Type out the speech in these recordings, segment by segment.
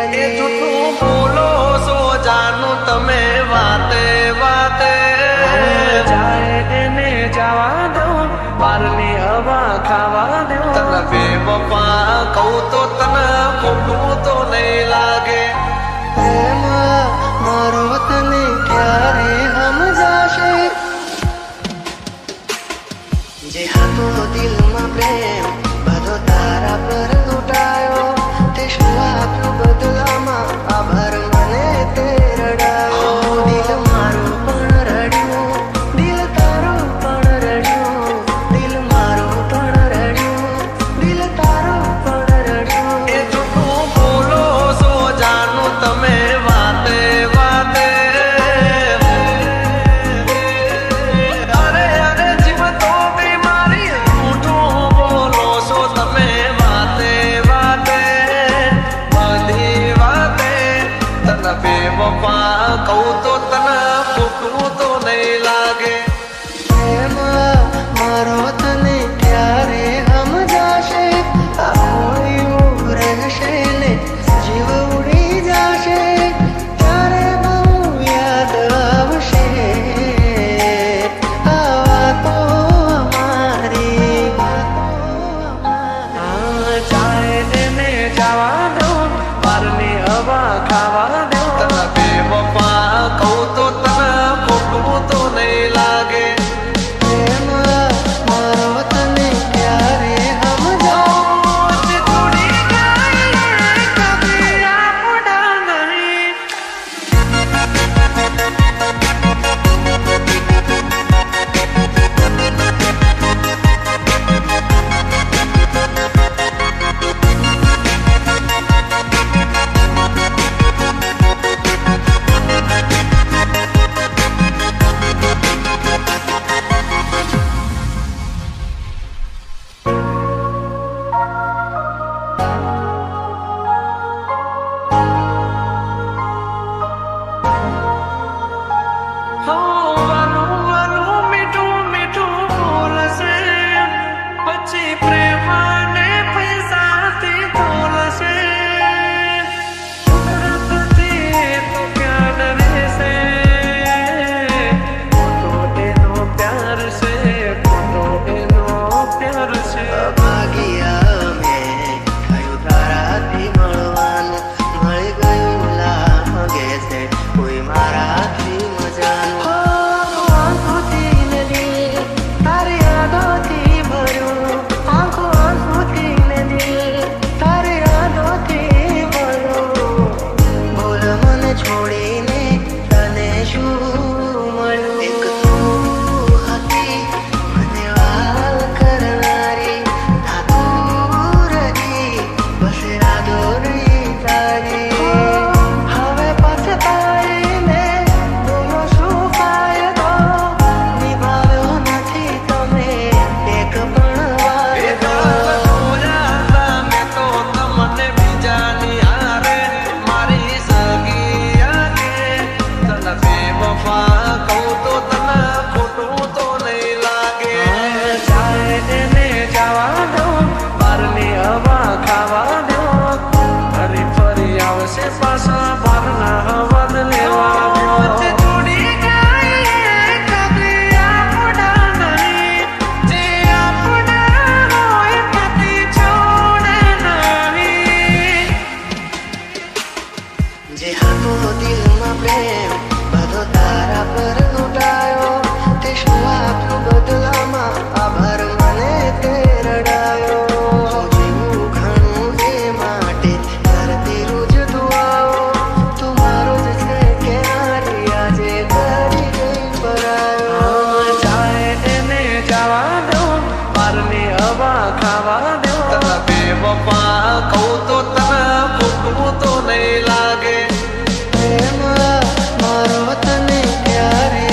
એ જૂઠું બોલો છો જાનું તમે વાતે વાતે જાય એને જવા દો બારની હવા ખાવા દો તને બેવફા કહું તો તને ખોટું તો નહીં લાગે મારો તને ક્યારે સમજાશે જે હતો દિલમાં પ્રેમ બધો તારા પર લૂંટાયો તે શું આપ્યું બદલામાં આભાર મને તે રડાયો દિલ મારું પણ રડ્યું દિલ તારું પણ રડ્યું દિલ મારું પણ રડ્યું દિલ તારું પણ રડ્યું એ જૂઠું બોલો છો જાનું તમે વાતે વાતે અરે અરે જીવ તો બીમારી જૂઠું બોલો છો તમે વાતે વાતે બધી વાતે તને બેવફા કહું તો તને ખોટું તો નહીં લાગે મારો તને ક્યારે સમજાશે આ હોળિયું રહેશે ને જીવ ઉડી જશે ત્યારે બહુ યાદ આવશે આ વાતો અમારી જાય એને જવા દો બારની હવા ખાવા દો તને બેવફા કહું તો તને ખોટું તો નહીં લાગે મારો તને ક્યારે સમજાશે છોડી જાય કભી આપડા નહીં પછી પ્રેમાને પૈસાથી તોલશે કુદરતથી તો ક્યાં રહેશે ખોટો એનો પ્યાર છે ખોટો એનો પ્યાર છે ભાગ્યા મેં થયું તારાથી મળવાનું મળી ગયું લાગે છે કોઈ મારાથી મજાનું આંખોથી નદી તારી યાદોથી ભર્યું આંખોથી નદી તારી યાદોથી ભર્યું બોલ મને છોડીને તને શું મળ્યું એક તું હતી મને વાલ કરનારી ના તું રહી બસ રાદોરી તારી હવે પછતાઈને બોલો શું ફાયદો નિભાવ્યો નથી તમે એક પણ એ વાયદો જોયા હતા મેં તો તમને બીજાની હારે મારી સગી યાદે તને બેવફા કહું તો તને ખોટું તો નહીં લાગે જાય એને જવા દો બારની હવા ખાવા દો ફરી ફરી આવશે પાછા બારના હવા લેવા દો છોડી જાય કભી આપડા નહીં જે આપડા હોય કદી છોડે નહીં જે હતો દિલમાં પ્રેમ બધો તારા પર લૂંટાયો તે શું આપ્યું બદલામાં આભાર મને તે રડાયો જીવું ઘણું એ માટે કરતી રોજ દુઆઓ તું મારો જ છે કે નારી આજે કરી ગઈ પરાયો જાય એને જવા દો બારની હવા ખાવા દો તને બેવફા કહું તો તને ખોટું તો નહીં લાગે મારો તને ક્યારે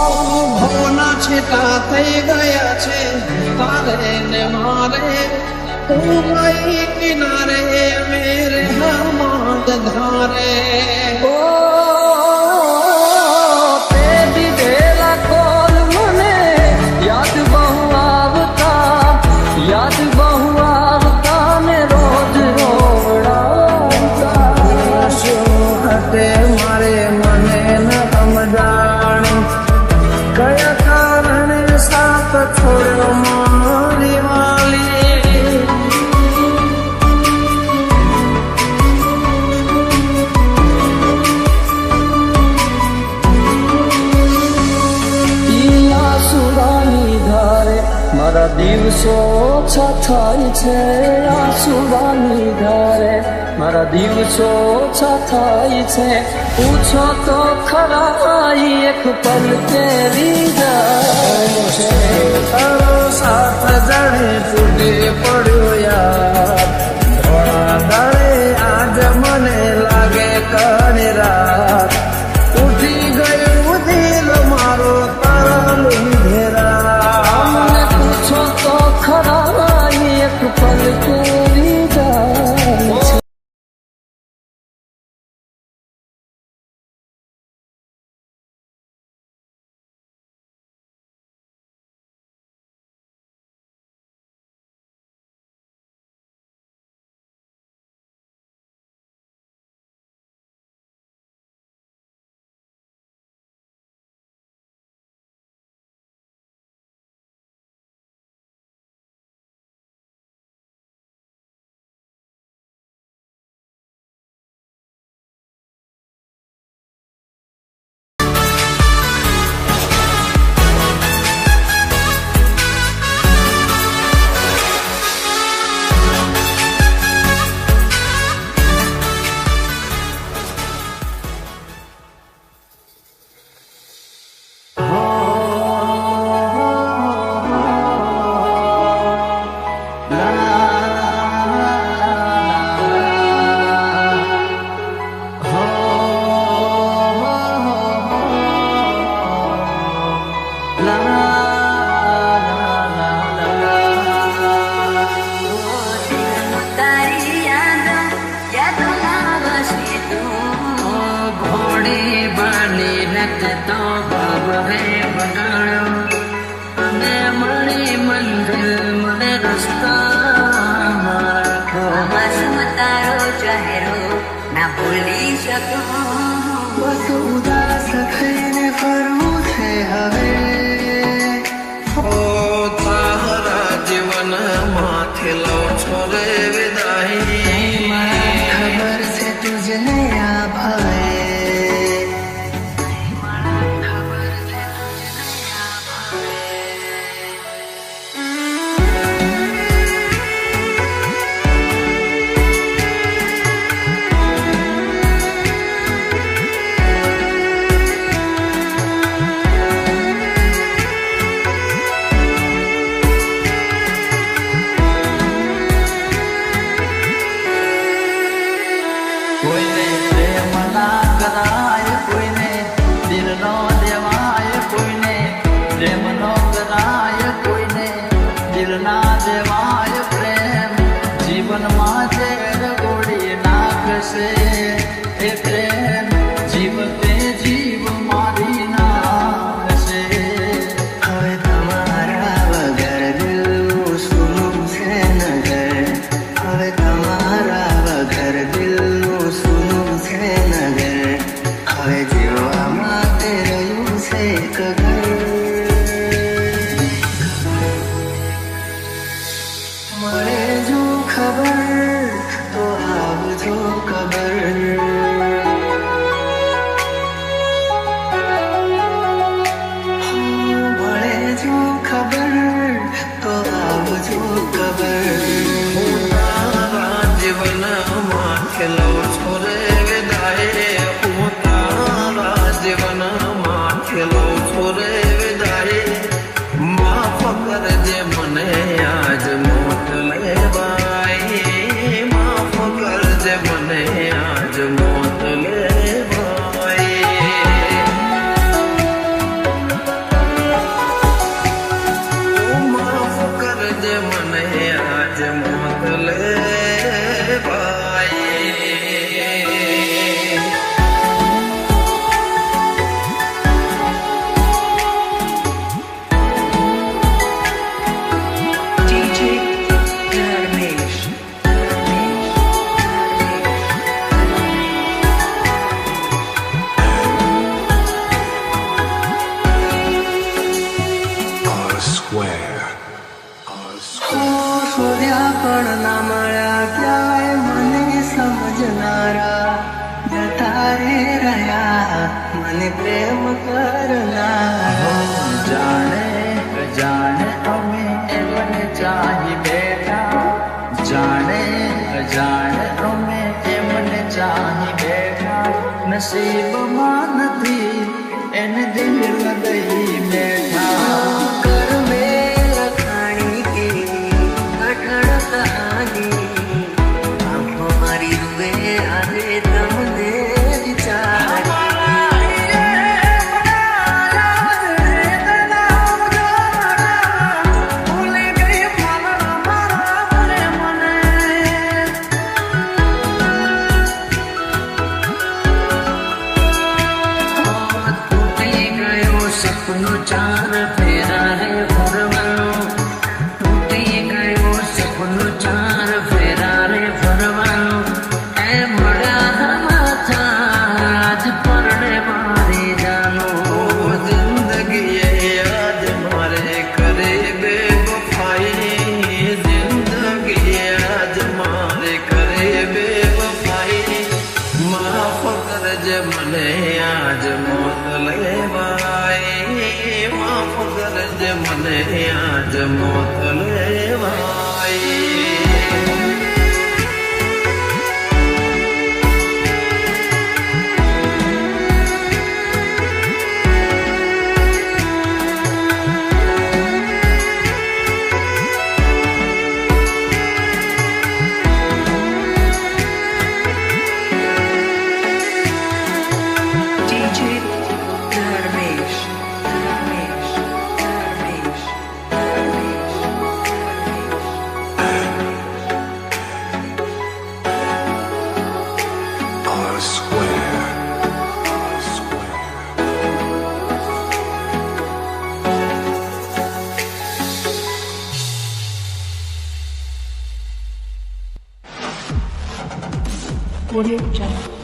ભવના છેટા થઈ ગયા છે તારે ને મારે તું મારી કિનારે મેરે હમાદ ધારે તે દીધેલા કોલ મને યાદ બહુ આવતા ને રોજ રોવડાવતા શું હતે મારે મને ન સમજાણું કયા કારણે સાથ છોડ્યો મારી વાલી ઈ આસુરાની ધારે મારા દિવસો ઓછા થાય છે આસુરાની ધારે મારા દિવસો ઓછા થાય છે પૂછો તો ખરા એક પલ કેવી જાય છે તારો સાથ જાણે તૂટી પડ્યો યાર થોડા દાડે આજ મને લાગે ઘણી રાત ઉઠી ગયું દિલ મારો તારા લીધેરા મને પૂછો તો ખરા એક પલ કેવી જાય છે બધું ઉદાસ થઈને ફરવું છે હવે તારા જીવન માથે લો છો રે વિદાય ખબર છે તુજને આ ભાઈ કોઈને પ્રેમ ના કરાય કોઈને દિલ નો દેવાય કોઈને પ્રેમ નો કરાય કોઈને દિલ ના દેવાય પ્રેમ જીવનમાં ઝેર ગોળી નાખશે એ પ્રેમ જીવતે જીવ મારી નાખશે હવે તમારા વગર દિલનું સૂનું છે નગર હવે તમારા વગર દિલનું સૂનું છે નગર હવે જીવવા માટે રહ્યું છે એક ઘર મળે જો ખબર તો આવજો ખબર મળે જો ખબર તો આવજો ખબર તારા જીવન માથે લો છો રે વિદાય હું તારા જીવન માથે લો છો રે વિદાય માફ કરજે મને આજ મોત લેવાય માફ કરજે મને આજ મોત લેવાય પણ ના મળ્યા ક્યાંય મને સમજનારા જતા રે રહ્યા મને પ્રેમ કરનારા જાણે અમે એમને ચાહી બેઠા જાણે અમે એમને ચાહી બેઠા નસીબમાં નથી એને દિલ લગઈ બેઠા કર મેં લખાણી કે કઠણ કહાની આંખો મારી રૂબે આજે તમને વિચાર સપનું ચાર ફેરા રે ફરવાનું તૂટી ગયું સપનું ચાર ફેરા રે ફરવાનું એ મળ્યા માથા આજ પરણે મારી જાનું જિંદગીએ યાદ મારે કરે બેવફાઈ જિંદગીએ યાદ મારે કરે બેવફાઈ માફ કરજે મને આજ મોત લેવાય માફ કરજે મને આજ મોત લેવાય DJ Dharmesh, Dharmesh, Dharmesh, Dharmesh, Dharmesh. R square. R square. Audio Jungle.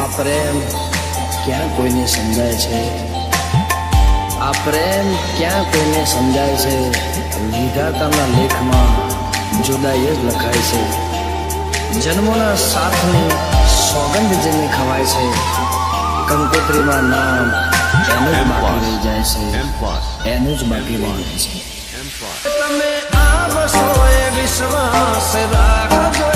આ પ્રેમ ક્યાં કોઈને સમજાય છે? આ પ્રેમ ક્યાં કોઈને સમજાય છે? વિધાતાના લેખમાં જુદાઈ જ લખાય છે. જન્મોના સાથની સોગંદ જેને ખવાય છે, કંકોત્રીમાં નામ એનું જ બાકી રહી જાય છે, એનું જ બાકી રહી જાય છે. તમે આવશો એ વિશ્વાસ રાખજો,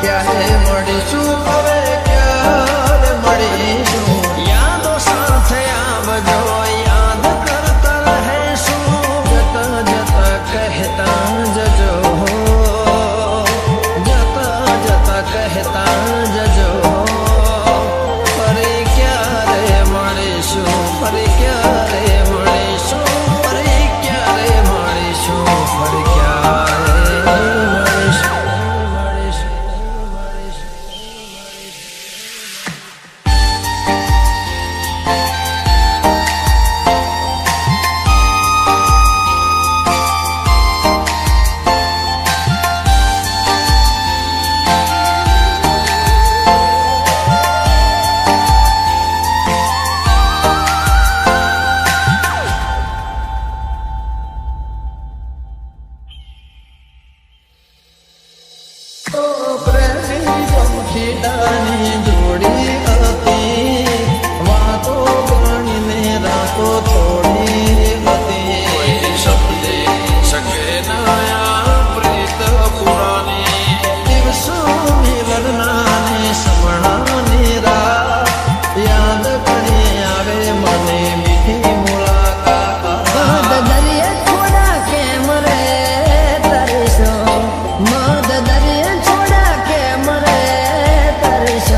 ક્યારે મળીશું, હવે ક્યારે મળીશું, યાદો સાથે આવજો, યાદ કરતા રહેશું, જતા જતા કહેતા જજો, જતા જતા કહેતા જજો, ફરી ક્યારે મળીશું, ફરી ક્યારે મળીશું, ફરી ક્યારે મળીશું, ફરી ક્યારે મળીશું. દરિયા છોડા કે મરે તરસો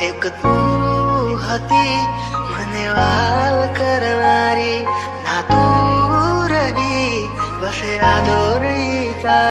એક તું હતી મને